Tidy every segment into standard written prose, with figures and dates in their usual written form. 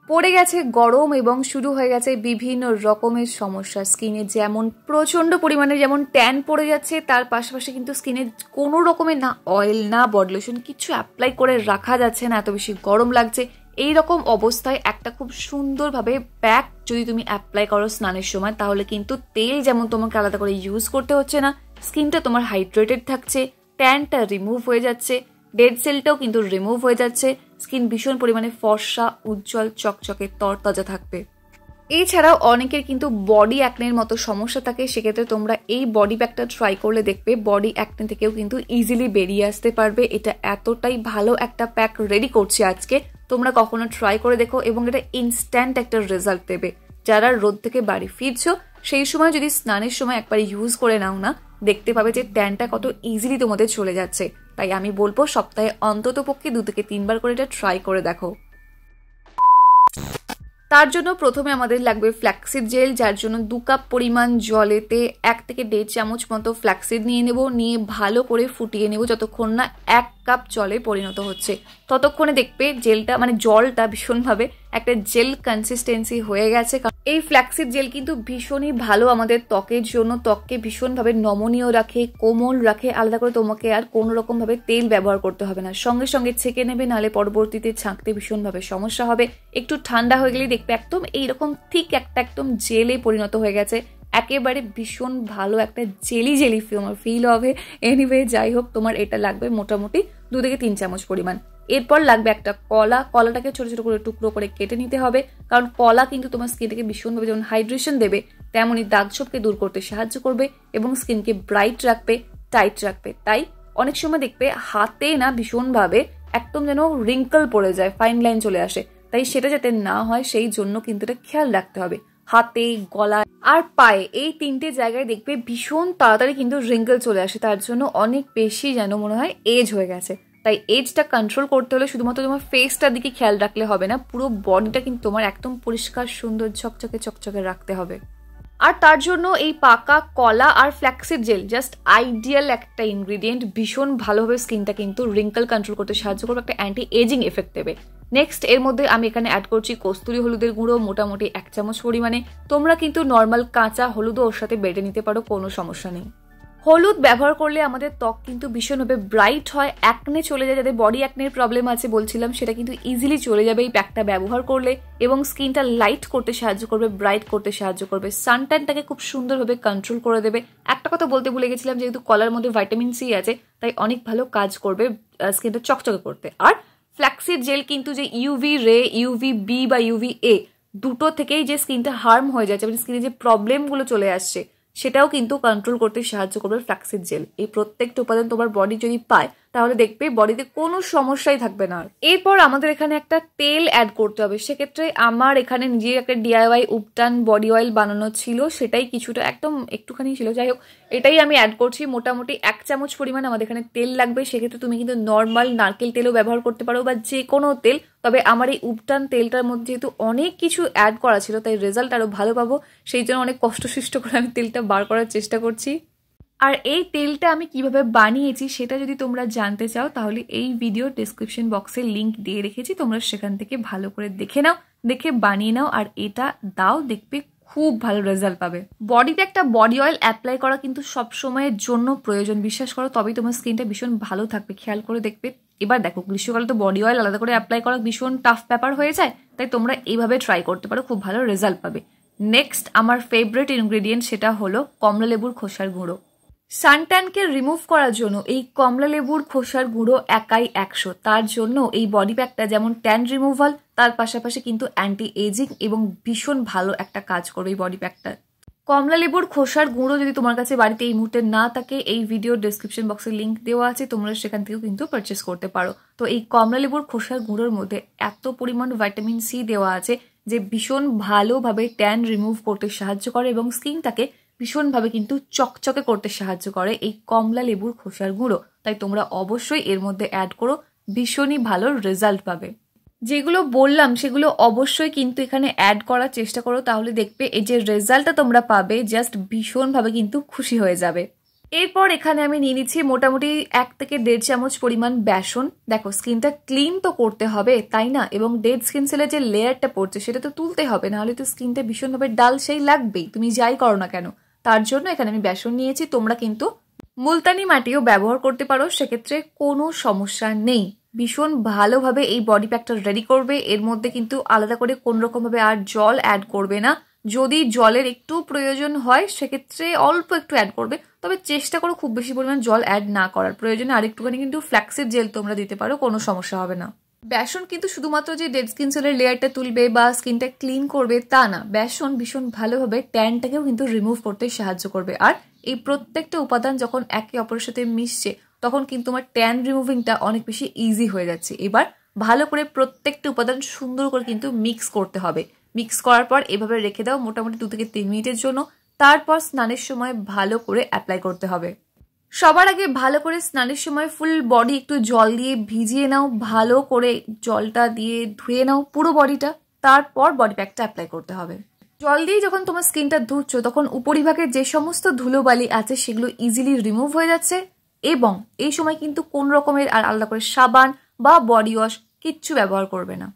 পড়ে গেছে গরম এবং শুরু হয়ে গেছে বিভিন্ন রকমের সমস্যা স্কিনে, যেমন প্রচন্ড পরিমাণে যেমন ট্যান পড়ে যাচ্ছে, তার পাশাপাশি কিন্তু স্কিনে কোনো রকমের না অয়েল না বডি লোশন কিছু অ্যাপ্লাই করে রাখা যাচ্ছে না, এত বেশি গরম লাগছে। এই রকম অবস্থায় একটা খুব সুন্দরভাবে প্যাক যদি তুমি অ্যাপ্লাই করো স্নানের সময়, তাহলে কিন্তু তেল যেমন তোমাকে আলাদা করে ইউজ করতে হচ্ছে না, স্কিনটা তোমার হাইড্রেটেড থাকছে, ট্যানটা রিমুভ হয়ে যাচ্ছে, ডেড সেলটাও কিন্তু রিমুভ হয়ে যাচ্ছে, স্কিন ভীষণ পরিমাণে ফর্সা, উজ্জ্বল, চকচকে তরতাজা থাকবে। এছাড়াও অনেকের কিন্তু বডি অ্যাকনের মতো সমস্যা থাকে, সেক্ষেত্রে তোমরা এই বডি প্যাকটা ট্রাই করলে দেখবে বডি অ্যাকনে থেকেও কিন্তু ইজিলি বেরিয়ে আসতে পারবে। এটা এতটাই ভালো একটা প্যাক রেডি করছি আজকে, তোমরা কখনো ট্রাই করে দেখো এবং এটা ইনস্ট্যান্ট একটা রেজাল্ট দেবে। যারা রোদ থেকে বাড়ি ফিরছো সেই সময় যদি স্নানের সময় একবার ইউজ করে নাও না, দেখতে পাবে যে ট্যানটা কত ইজিলি তোমাদের চলে যাচ্ছে। তাই আমি বলবো সপ্তাহে অন্তত পক্ষে 2 থেকে 3 বার করে এটা ট্রাই করে দেখো। তার জন্য প্রথমে আমাদের লাগবে ফ্ল্যাক্সিড জেল, যার জন্য 2 কাপ পরিমাণ জলেতে 1 থেকে 1.5 চামচ মতো ফ্ল্যাক্সিড নিয়ে নেব, নিয়ে ভালো করে ফুটিয়ে নেব যতক্ষণ না 1 কাপ জলে পরিণত হচ্ছে। ততক্ষণে দেখবে জেলটা মানে জলটা ভীষণভাবে একটা জেল কনসিস্টেন্সি হয়ে গেছে। এই ফ্ল্যাক্সিড জেল কিন্তু ভীষণই ভালো আমাদের ত্বকের জন্য, ত্বককে ভীষণভাবে নমনীয় রাখে, কোমল রাখে। আলাদা করে তোমাকে আর কোনো রকম ভাবে তেল ব্যবহার করতে হবে না, সঙ্গে সঙ্গে ছেঁকে নেবে, নাহলে পরবর্তীতে ছাঁকতে ভীষণভাবে সমস্যা হবে। একটু ঠান্ডা হয়ে গেলেই দেখবে একদম এইরকম ঠিক একটা একদম জেলে পরিণত হয়ে গেছে, একেবারে ভীষণ ভালো একটা জেলি জেলি ফিল হবে। এনিওয়ে যাই হোক, তোমার এটা লাগবে মোটামুটি 2 থেকে 3 চামচ পরিমাণ। এরপর লাগবে একটা কলা, কলাটাকে ছোট ছোট করে টুকরো করে কেটে নিতে হবে, কারণ কলা কিন্তু তোমার স্কিনটাকে ভীষণভাবে যেমন হাইড্রেশন দেবে, তেমনই দাগ ছোপকে দূর করতে সাহায্য করবে এবং স্কিনকে ব্রাইট রাখবে, টাইট রাখবে। তাই অনেক সময় দেখবে হাতে না ভীষণভাবে একদম যেন রিঙ্কল পড়ে যায়, ফাইন লাইন চলে আসে, তাই সেটা যাতে না হয় সেই জন্য কিন্তু এটা খেয়াল রাখতে হবে। হাতে, গলা আর পায়ে এই 3টে জায়গায় দেখবে ভীষণ তাড়াতাড়ি কিন্তু রিঙ্কল চলে আসে, তার জন্য অনেক বেশি যেন মনে হয় এজ হয়ে গেছে। তাই এজটা কন্ট্রোল করতে হলে শুধুমাত্র তোমার ফেসটার দিকে খেয়াল রাখলে হবে না, পুরো বডিটা কিন্তু তোমার একদম পরিষ্কার সুন্দর ঝকঝকে চকচকে রাখতে হবে। আর তার জন্য এই পাকা কলা আর ফ্ল্যাক্সিড জেল জাস্ট আইডিয়াল একটা ইনগ্রিডিয়েন্ট, ভীষণ ভালোভাবে স্কিনটা কিন্তু রিঙ্কল কন্ট্রোল করতে সাহায্য করবে, একটা অ্যান্টি এজিং এফেক্ট দেবে। নেক্সট এর মধ্যে আমি এখানে অ্যাড করছি কস্তুরি হলুদের গুঁড়ো, মোটামুটি 1 চামচ পরিমাণে। তোমরা কিন্তু নর্মাল কাঁচা হলুদও ওর সাথে বেটে নিতে পারো, কোনো সমস্যা নেই। হলুদ ব্যবহার করলে আমাদের ত্বক কিন্তু ভীষণভাবে ব্রাইট হয়, অ্যাকনে চলে যায়, যাদের বডি অ্যাকনের প্রবলেম আছে বলছিলাম সেটা কিন্তু ইজিলি চলে যাবে এই প্যাকটা ব্যবহার করলে, এবং স্কিনটা লাইট করতে সাহায্য করবে, ব্রাইট করতে সাহায্য করবে, সানট্যানটাকে খুব সুন্দরভাবে কন্ট্রোল করে দেবে। একটা কথা বলতে ভুলে গেছিলাম, যেহেতু কলার মধ্যে ভিটামিন সি আছে তাই অনেক ভালো কাজ করবে স্কিনটা চকচকে করতে। আর ফ্ল্যাক্সিড জেল কিন্তু যে ইউভি রে, ইউভি বি বা ইউভি এ দুটো থেকেই যে স্কিনটা হার্ম হয়ে যাচ্ছে, মানে স্কিনে যে প্রবলেমগুলো চলে আসছে সেটাও কিন্তু কন্ট্রোল করতে সাহায্য করবে ফ্ল্যাক্সিড জেল। এই প্রত্যেকটা উপাদান তোমার বডি যদি পায় তাহলে দেখবে বডিতে কোনো সমস্যাই থাকবে না। এরপর আমাদের এখানে একটা তেল অ্যাড করতে হবে, সেক্ষেত্রে আমার এখানে নিজের একটা ডিআইওয়াই উপটান বডি অয়েল বানানো ছিল, সেটাই কিছুটা একদম একটুখানি ছিল, যাই হোক এটাই আমি অ্যাড করছি। মোটামুটি 1 চামচ পরিমাণ আমাদের এখানে তেল লাগবে, সেক্ষেত্রে তুমি কিন্তু নর্মাল নারকেল তেলও ব্যবহার করতে পারো বা যে কোনো তেল, তবে আমার এই উপটান তেলটার মধ্যে যেহেতু অনেক কিছু অ্যাড করা ছিল তাই রেজাল্ট আরো ভালো পাবো, সেই জন্য অনেক কষ্টসৃষ্ট করে আমি তেলটা বার করার চেষ্টা করছি। আর এই তেলটা আমি কিভাবে বানিয়েছি সেটা যদি তোমরা জানতে চাও তাহলে এই ভিডিও ডেসক্রিপশন বক্সে লিংক দিয়ে রেখেছি, তোমরা সেখান থেকে ভালো করে দেখে নাও, দেখে বানিয়ে নাও আর এটা দাও, দেখবে খুব ভালো রেজাল্ট পাবে। বডিতে একটা বডি অয়েল অ্যাপ্লাই করা কিন্তু সব সময়ের জন্য প্রয়োজন, বিশ্বাস করো, তবেই তোমার স্কিনটা ভীষণ ভালো থাকবে, খেয়াল করে দেখবে। এবার দেখো গ্রীষ্মকালে তো বডি অয়েল আলাদা করে অ্যাপ্লাই করা ভীষণ টাফ ব্যাপার হয়ে যায়, তাই তোমরা এইভাবে ট্রাই করতে পারো, খুব ভালো রেজাল্ট পাবে। নেক্সট আমার ফেভারিট ইনগ্রেডিয়েন্ট সেটা হলো কমলা লেবুর খোসার গুঁড়ো। সানট্যানকে রিমুভ করার জন্য এই কমলা লেবুর খোসার গুঁড়ো একাই 100। তার জন্য এই বডি প্যাকটা যেমন ট্যান রিমুভাল, তার পাশাপাশি কিন্তু অ্যান্টি এজিং এবং ভীষণ ভালো একটা কাজ করবে এই বডি প্যাকটা। কমলা লেবুর খোসার গুঁড়ো যদি তোমার কাছে বাড়িতে এই মুহূর্তে না থাকে, এই ভিডিও ডেসক্রিপশন বক্সে লিংক দেওয়া আছে, তোমরা সেখান থেকেও কিন্তু পারচেস করতে পারো। তো এই কমলা লেবুর খোসার গুঁড়োর মধ্যে এত পরিমাণ ভিটামিন সি দেওয়া আছে যে ভীষণ ভালোভাবে ট্যান রিমুভ করতে সাহায্য করে এবং স্কিনটাকে ভীষণভাবে কিন্তু চকচকে করতে সাহায্য করে এই কমলা লেবুর খোসার গুঁড়ো। তাই তোমরা অবশ্যই এর মধ্যে অ্যাড করো, ভীষণই ভালো রেজাল্ট পাবে। যেগুলো বললাম সেগুলো অবশ্যই কিন্তু এখানে অ্যাড করার চেষ্টা করো, তাহলে দেখবে এই যে রেজাল্টটা তোমরা পাবে জাস্ট ভীষণভাবে কিন্তু খুশি হয়ে যাবে। এরপর এখানে আমি নিয়ে নিচ্ছি মোটামুটি 1 থেকে 1.5 চামচ পরিমাণ বেসন। দেখো স্কিনটা ক্লিন তো করতে হবে তাই না, এবং ডেড স্কিন সেলের যে লেয়ারটা পড়ছে সেটা তো তুলতে হবে, নাহলে তো স্কিনটা ভীষণভাবে ডাল সেই লাগবেই তুমি যাই করো না কেন। তার জন্য এখানে আমি বেসন নিয়েছি। তোমরা কিন্তু মুলতানি মাটিও ব্যবহার করতে পারো, সেক্ষেত্রে কোনো সমস্যা নেই। ভীষণ ভালোভাবে এই বডি প্যাকটা রেডি করবে। এর মধ্যে কিন্তু আলাদা করে কোনো রকম ভাবে আর জল অ্যাড করবে না। যদি জলের একটু প্রয়োজন হয় সেক্ষেত্রে অল্প একটু অ্যাড করবে, তবে চেষ্টা করো খুব বেশি পরিমাণ জল অ্যাড না করার। প্রয়োজনে আরেকটুখানি কিন্তু ফ্ল্যাক্সিড জেল তোমরা দিতে পারো, কোনো সমস্যা হবে না। বেসন কিন্তু শুধুমাত্র যে ডেড স্কিন সেলের লেয়ারটা তুলবে বা স্কিনটা ক্লিন করবে তা না, বেসন ভীষণ ভালোভাবে ট্যানটাকেও কিন্তু রিমুভ করতে সাহায্য করবে। আর এই প্রত্যেকটা উপাদান যখন একে অপরের সাথে মিশছে তখন কিন্তু আমার ট্যান রিমুভিংটা অনেক বেশি ইজি হয়ে যাচ্ছে। এবার ভালো করে প্রত্যেকটা উপাদান সুন্দর করে কিন্তু মিক্স করতে হবে। মিক্স করার পর এভাবে রেখে দাও মোটামুটি 2 থেকে 3 মিনিটের জন্য। তারপর স্নানের সময় ভালো করে অ্যাপ্লাই করতে হবে। সবার আগে ভালো করে স্নানের সময় ফুল বডি একটু জল দিয়ে ভিজিয়ে নাও, ভালো করে জলটা দিয়ে ধুয়ে নাও পুরো বডিটা। তারপর বডি প্যাকটা অ্যাপ্লাই করতে হবে। জল দিয়ে যখন তোমার স্কিনটা ধুচ্ছ তখন উপরিভাগে যে সমস্ত ধুলোবালি আছে সেগুলো ইজিলি রিমুভ হয়ে যাচ্ছে, এবং এই সময় কিন্তু কোন রকমের আর আলাদা করে সাবান বা বডি ওয়াশ কিচ্ছু ব্যবহার করবে না।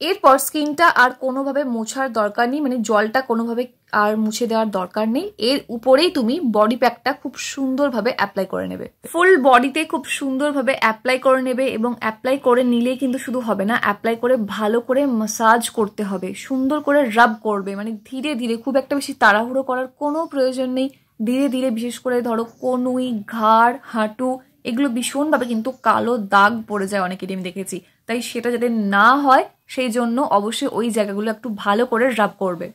এরপর স্কিনটা আর কোনোভাবে মোছার দরকার নেই, মানে জলটা কোনোভাবে আর মুছে দেওয়ার দরকার নেই। এর উপরেই তুমি বডি প্যাকটা খুব সুন্দরভাবে অ্যাপ্লাই করে নেবে। ফুল বডিতে খুব সুন্দরভাবে অ্যাপ্লাই করে নেবে, এবং অ্যাপ্লাই করে নিলেই কিন্তু শুধু হবে না, অ্যাপ্লাই করে ভালো করে মাসাজ করতে হবে, সুন্দর করে রাব করবে, মানে ধীরে ধীরে, খুব একটা বেশি তাড়াহুড়ো করার কোনো প্রয়োজন নেই। ধীরে ধীরে, বিশেষ করে ধরো কনুই, ঘাড়, হাঁটু এগুলো ভীষণভাবে কিন্তু কালো দাগ পড়ে যায় অনেকেরই আমি দেখেছি, তাই সেটা যাতে না হয় সেই জন্য অবশ্যই ওই জায়গাগুলো একটু ভালো করে রাব করবে।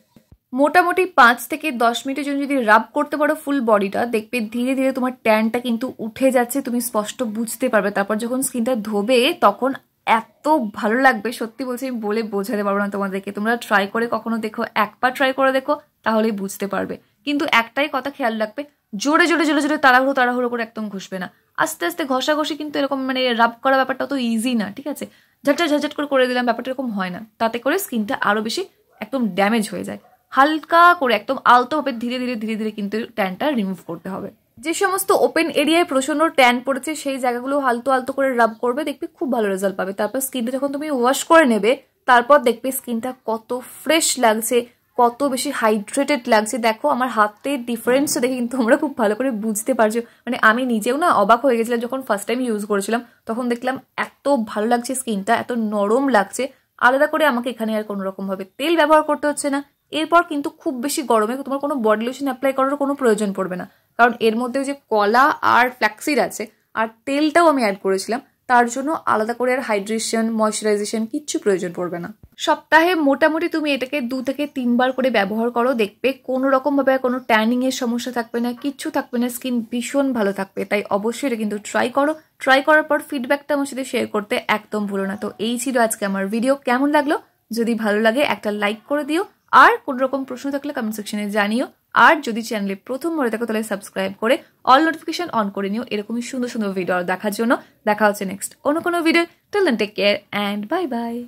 মোটামুটি 5 থেকে 10 মিনিটের জন্য যদি রাব করতে পারো ফুল বডিটা, দেখবে ধীরে ধীরে তোমার ট্যানটা কিন্তু উঠে যাচ্ছে, তুমি স্পষ্ট বুঝতে পারবে। তারপর যখন স্কিনটা ধোবে তখন এত ভালো লাগবে, সত্যি বলছি আমি বলে বোঝাতে পারবো না তোমাদেরকে। তোমরা ট্রাই করে কখনো দেখো, একবার ট্রাই করে দেখো, তাহলেই বুঝতে পারবে। কিন্তু একটাই কথা খেয়াল রাখবে, জোরে জোরে জোরে জোরে তাড়াহুড়ো করে একদম ঘষবে না। আস্তে আস্তে ঘষাঘষি কিন্তু এরকম মানে রাব করা ব্যাপারটা তো ইজি না, ঠিক আছে? ঝটঝট করে দিলাম, ব্যাপারটা এরকম হয় না। তাতে করে স্কিনটা আরো বেশি একদম ড্যামেজ হয়ে যায়। হালকা করে একদম আলতোভাবে ধীরে ধীরে কিন্তু ট্যানটা রিমুভ করতে হবে। যে সমস্ত ওপেন এরিয়ায় প্রচন্ড ট্যান পড়েছে সেই জায়গাগুলো আলতো করে রাব করবে, দেখবে খুব ভালো রেজাল্ট পাবে। তারপর স্কিনটা যখন তুমি ওয়াশ করে নেবে তারপর দেখবে স্কিনটা কত ফ্রেশ লাগছে, কত বেশি হাইড্রেটেড লাগছে। দেখো আমার হাতের ডিফারেন্সটা দেখে কিন্তু তোমরা খুব ভালো করে বুঝতে পারছো। মানে আমি নিজেও না অবাক হয়ে গেছিলাম যখন ফার্স্ট টাইম ইউজ করেছিলাম, তখন দেখলাম এত ভালো লাগছে স্কিনটা, এত নরম লাগছে। আলাদা করে আমাকে এখানে আর কোনো রকম ভাবে তেল ব্যবহার করতে হচ্ছে না। এরপর কিন্তু খুব বেশি গরমে তোমার কোনো বডি লোশন অ্যাপ্লাই করার কোনো প্রয়োজন পড়বে না, কারণ এর মধ্যে যে কলা আর ফ্ল্যাক্সিড আছে আর তেলটাও আমি অ্যাড করেছিলাম, তার জন্য আলাদা করে আর হাইড্রেশন, ময়শ্চারাইজেশন কিচ্ছু প্রয়োজন পড়বে না। সপ্তাহে মোটামুটি তুমি এটাকে 2 থেকে 3 বার করে ব্যবহার করো, দেখবে কোনো রকম ভাবে কোনো ট্যানিং এর সমস্যা থাকবে না, কিচ্ছু থাকবে না, স্কিন ভীষণ ভালো থাকবে। তাই অবশ্যই এটা কিন্তু ট্রাই করো। ট্রাই করার পর ফিডব্যাকটা আমার সাথে শেয়ার করতে একদম ভুলো না। তো এই ছিল আজকে আমার ভিডিও। কেমন লাগলো? যদি ভালো লাগে একটা লাইক করে দিও, আর কোনো রকম প্রশ্ন থাকলে কমেন্ট সেকশনে জানিও। আর যদি চ্যানেলে প্রথম মনে থাকো তাহলে সাবস্ক্রাইব করে অল নোটিফিকেশন অন করে নিও এরকমই সুন্দর সুন্দর ভিডিও দেখার জন্য। দেখা হচ্ছে নেক্সট কোনো video. Till then take care and bye bye.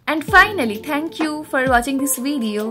And finally, thank you for watching this video.